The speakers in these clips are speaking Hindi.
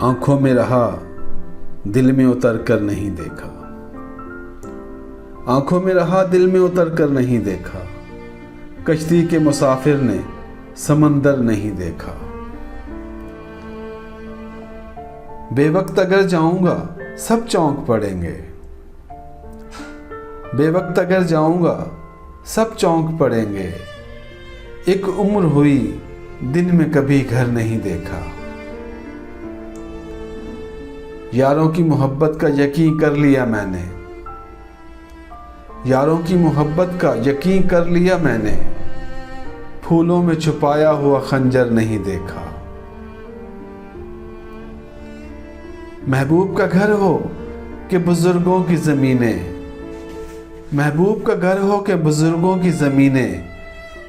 आंखों में रहा, दिल में उतर कर नहीं देखा। आंखों में रहा, दिल में उतर कर नहीं देखा। कश्ती के मुसाफिर ने समंदर नहीं देखा। बेवक्त अगर जाऊंगा सब चौंक पड़ेंगे। बेवक्त अगर जाऊंगा सब चौंक पड़ेंगे। एक उम्र हुई, दिन में कभी घर नहीं देखा। यारों की मोहब्बत का यकीन कर लिया मैंने। यारों की मोहब्बत का यकीन कर लिया मैंने। फूलों में छुपाया हुआ खंजर नहीं देखा। महबूब का घर हो कि बुजुर्गों की ज़मीनें। महबूब का घर हो कि बुजुर्गों की ज़मीनें।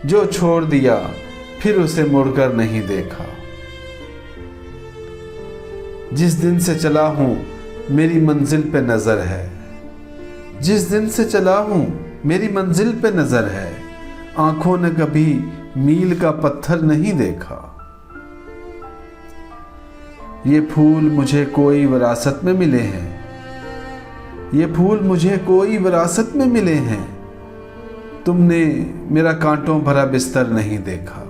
जो छोड़ दिया फिर उसे मुड़कर नहीं देखा। जिस दिन से चला हूं मेरी मंजिल पे नजर है। जिस दिन से चला हूं मेरी मंजिल पे नजर है। आंखों ने कभी मील का पत्थर नहीं देखा। ये फूल मुझे कोई विरासत में मिले हैं। ये फूल मुझे कोई विरासत में मिले हैं। तुमने मेरा कांटों भरा बिस्तर नहीं देखा।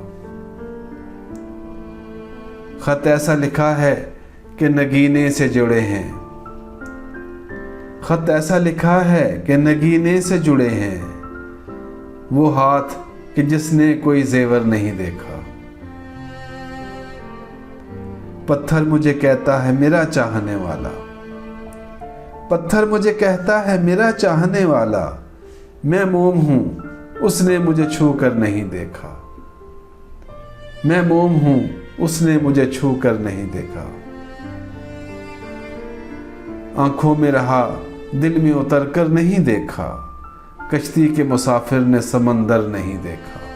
खत ऐसा लिखा है कि नगीने से जुड़े हैं। खत ऐसा लिखा है कि नगीने से जुड़े हैं। वो हाथ कि जिसने कोई जेवर नहीं देखा। पत्थर मुझे कहता है मेरा चाहने वाला। पत्थर मुझे कहता है मेरा चाहने वाला। मैं मोम हूं, उसने मुझे छू कर नहीं देखा। मैं मोम हूं, उसने मुझे छू कर नहीं देखा। आंखों में रहा, दिल में उतर कर नहीं देखा। कश्ती के मुसाफिर ने समंदर नहीं देखा।